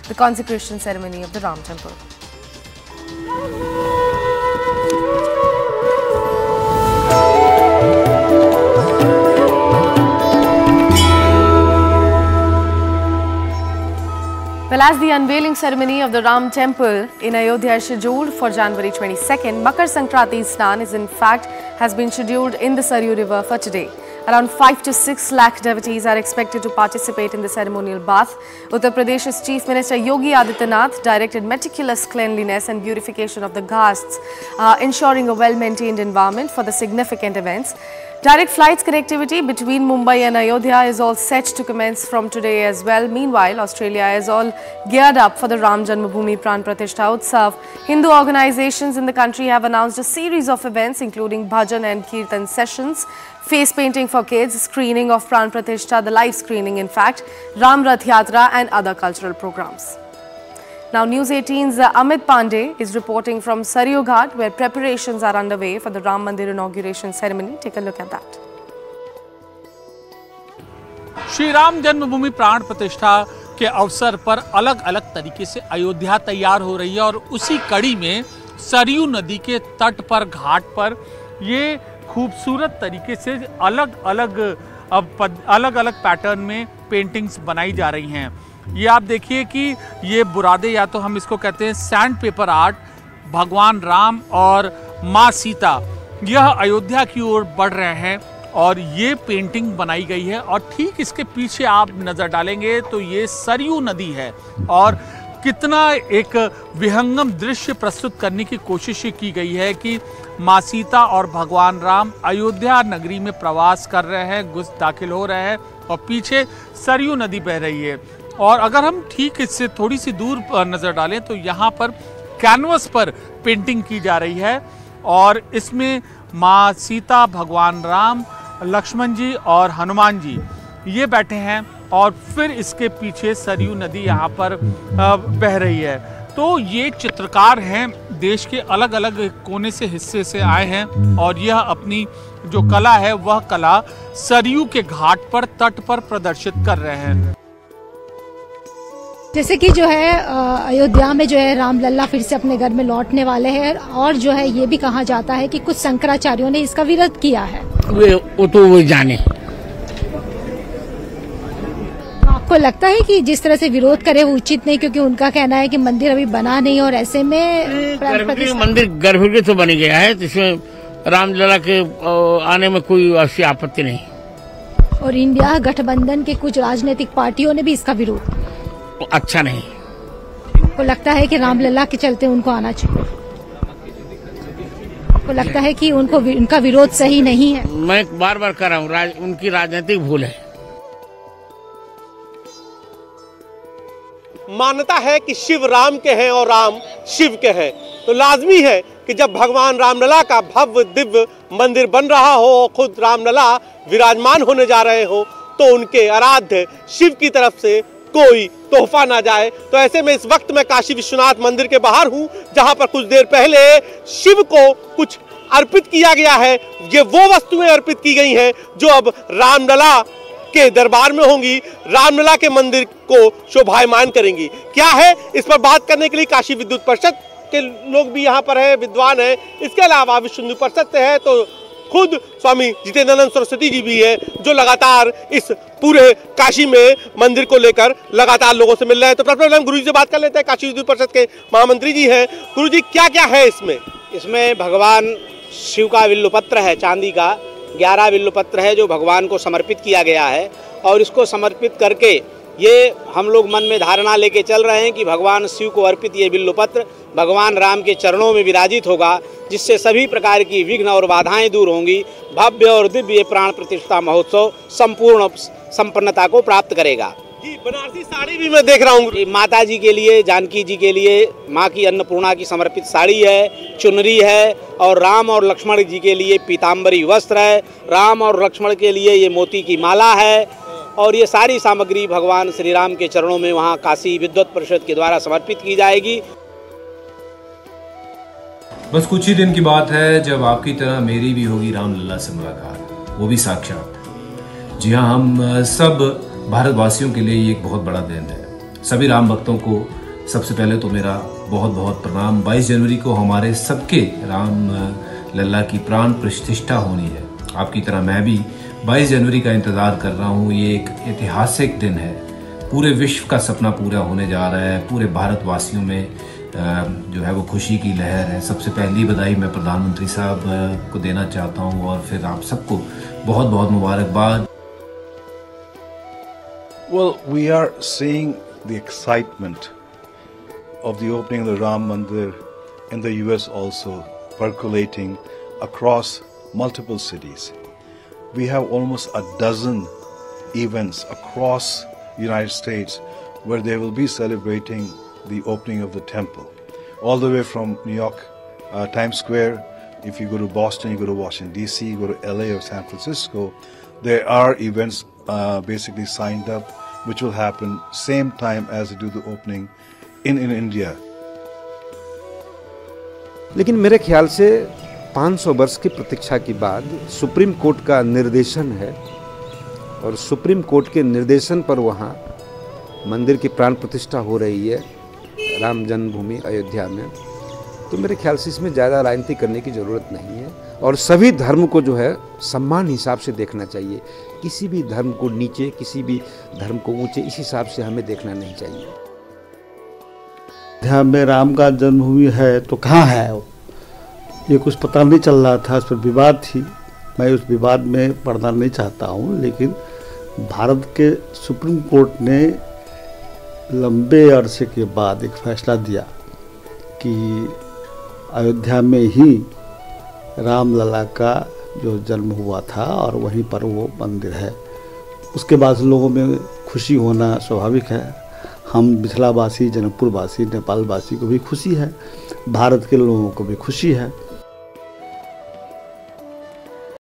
the consecration ceremony of the Ram Temple. Well, as the unveiling ceremony of the Ram Temple in Ayodhya is scheduled for January 22nd, Makar Sankranti Snan has been scheduled in the Saryu River for today. Around 5 to 6 lakh devotees are expected to participate in the ceremonial bath. Uttar Pradesh's Chief Minister Yogi Adityanath directed meticulous cleanliness and purification of the ghats, ensuring a well-maintained environment for the significant events. Direct flights connectivity between Mumbai and Ayodhya is all set to commence from today as well. Meanwhile, Australia is all geared up for the Ram Janmabhoomi Pran Pratishtha Utsav. Hindu organizations in the country have announced a series of events including bhajan and kirtan sessions, face painting for kids, screening of Pran Pratishtha, the live screening in fact, Ram Rath Yatra and other cultural programs. Now, News 18's Amit Pandey is reporting from Saryu Ghat, where preparations are underway for the Ram Mandir inauguration ceremony. Take a look at that. Shri Ram जन्मभूमि प्राण प्रतिष्ठा के अवसर पर अलग अलग तरीके से अयोध्या तैयार हो रही है और उसी कड़ी में सरयू नदी के तट पर घाट पर ये खूबसूरत तरीके से अलग अलग पैटर्न में पेंटिंग्स बनाई जा रही हैं। ये आप देखिए कि ये बुरादे, या तो हम इसको कहते हैं सैंड पेपर आर्ट, भगवान राम और माँ सीता यह अयोध्या की ओर बढ़ रहे हैं और ये पेंटिंग बनाई गई है। और ठीक इसके पीछे आप नज़र डालेंगे तो ये सरयू नदी है और कितना एक विहंगम दृश्य प्रस्तुत करने की कोशिश की गई है कि माँ सीता और भगवान राम अयोध्या नगरी में प्रवास कर रहे हैं, दाखिल हो रहे हैं और पीछे सरयू नदी बह रही है। और अगर हम ठीक इससे थोड़ी सी दूर नज़र डालें तो यहाँ पर कैनवस पर पेंटिंग की जा रही है और इसमें माँ सीता, भगवान राम, लक्ष्मण जी और हनुमान जी ये बैठे हैं और फिर इसके पीछे सरयू नदी यहाँ पर बह रही है। तो ये चित्रकार हैं, देश के अलग अलग कोने से हिस्से से आए हैं और यह अपनी जो कला है वह कला सरयू के घाट पर, तट पर प्रदर्शित कर रहे हैं। जैसे कि जो है अयोध्या में जो है रामलला फिर से अपने घर में लौटने वाले हैं और जो है ये भी कहा जाता है कि कुछ शंकराचार्यों ने इसका विरोध किया है। वो तो वो जाने। आपको लगता है कि जिस तरह से विरोध करे वो उचित नहीं, क्योंकि उनका कहना है कि मंदिर अभी बना नहीं और ऐसे में मंदिर गर्भगृह तो बन गया है, जिसमें रामलला के आने में कोई ऐसी आपत्ति नहीं। और इंडिया गठबंधन के कुछ राजनीतिक पार्टियों ने भी इसका विरोध, अच्छा नहीं। को लगता है कि रामलला के चलते उनको आना चाहिए। को लगता है कि उनका विरोध सही नहीं है। मैं बार बार कह रहा हूँ, उनकी राजनीतिक भूल है। मान्यता है कि शिव राम के हैं और राम शिव के हैं, तो लाजमी है कि जब भगवान रामलला का भव्य दिव्य मंदिर बन रहा हो और खुद रामलला विराजमान होने जा रहे हो तो उनके आराध्य शिव की तरफ से कोई तोहफा ना जाए। तो ऐसे में इस वक्त मैं काशी विश्वनाथ मंदिर के बाहर हूं, जहां पर कुछ देर पहले शिव को कुछ अर्पित किया गया है। ये वो वस्तुएं अर्पित की गई हैं जो अब रामलला के दरबार में होंगी, रामलला के मंदिर को शोभायमान करेंगी। क्या है, इस पर बात करने के लिए काशी विद्युत परिषद के लोग भी यहाँ पर है, विद्वान है। इसके अलावा विश्व हिंदू परिषद से है तो खुद स्वामी जितेंद्रानंद सरस्वती जी भी है, जो लगातार इस पूरे काशी में मंदिर को लेकर लगातार लोगों से मिल रहे हैं। तो प्रथम हम गुरु जी से बात कर लेते हैं। काशी विद्युत परिषद के महामंत्री जी हैं। गुरु जी, क्या क्या है इसमें? इसमें भगवान शिव का विल्लुपत्र है, चांदी का 11 विल्लुपत्र है जो भगवान को समर्पित किया गया है और इसको समर्पित करके ये हम लोग मन में धारणा लेके चल रहे हैं कि भगवान शिव को अर्पित ये बिल्वपत्र भगवान राम के चरणों में विराजित होगा, जिससे सभी प्रकार की विघ्न और बाधाएं दूर होंगी। भव्य और दिव्य प्राण प्रतिष्ठा महोत्सव संपूर्ण संपन्नता को प्राप्त करेगा। जी, बनारसी साड़ी भी मैं देख रहा हूँ। माता जी के लिए, जानकी जी के लिए माँ की अन्नपूर्णा की समर्पित साड़ी है, चुनरी है और राम और लक्ष्मण जी के लिए पीताम्बरी वस्त्र है। राम और लक्ष्मण के लिए ये मोती की माला है और ये सारी सामग्री भगवान श्री राम के चरणों में वहाँ काशी विद्युत परिषद के द्वारा समर्पित की जाएगी। बस कुछ ही दिन की बात है जब आपकी तरह मेरी भी होगी रामलला से मुलाकात, वो भी साक्षात। जी हाँ, हम सब भारतवासियों के लिए ये एक बहुत बड़ा दिन है। सभी राम भक्तों को सबसे पहले तो मेरा बहुत बहुत प्रणाम। 22 जनवरी को हमारे सबके राम लल्ला की प्राण प्रतिष्ठा होनी है। आपकी तरह मैं भी 22 जनवरी का इंतज़ार कर रहा हूँ। ये एक ऐतिहासिक दिन है, पूरे विश्व का सपना पूरा होने जा रहा है। पूरे भारतवासियों में जो है वो खुशी की लहर है। सबसे पहली बधाई मैं प्रधानमंत्री साहब को देना चाहता हूँ और फिर आप सबको बहुत बहुत मुबारकबाद। Well, we are seeing the excitement of the opening of the Ram Mandir in the US also percolating across multiple cities. We have almost a dozen events across the United States where they will be celebrating the opening of the temple. All the way from New York, Times Square, if you go to Boston, you go to Washington DC, you go to LA or San Francisco, there are events basically signed up which will happen same time as they do the opening in India. लेकिन मेरे ख्याल से 500 वर्ष की प्रतीक्षा के बाद supreme court का निर्देशन है और सुप्रीम कोर्ट के निर्देशन पर वहाँ मंदिर की प्राण प्रतिष्ठा हो रही है राम जन्मभूमि अयोध्या में। तो मेरे ख्याल से इसमें ज़्यादा राजनीति करने की ज़रूरत नहीं है और सभी धर्म को जो है सम्मान हिसाब से देखना चाहिए। किसी भी धर्म को नीचे, किसी भी धर्म को ऊंचे, इस हिसाब से हमें देखना नहीं चाहिए। अयोध्या में राम का जन्मभूमि है तो कहाँ है वो, ये कुछ पता नहीं चल रहा था, इस पर विवाद थी। मैं उस विवाद में पड़ना नहीं चाहता हूँ, लेकिन भारत के सुप्रीम कोर्ट ने लंबे अरसे के बाद एक फैसला दिया कि अयोध्या में ही राम लला का जो जन्म हुआ था और वहीं पर वो मंदिर है। उसके बाद लोगों में खुशी होना स्वाभाविक है। हम मिथिलावासी, जनकपुरवासी, नेपालवासी को भी खुशी है, भारत के लोगों को भी खुशी है।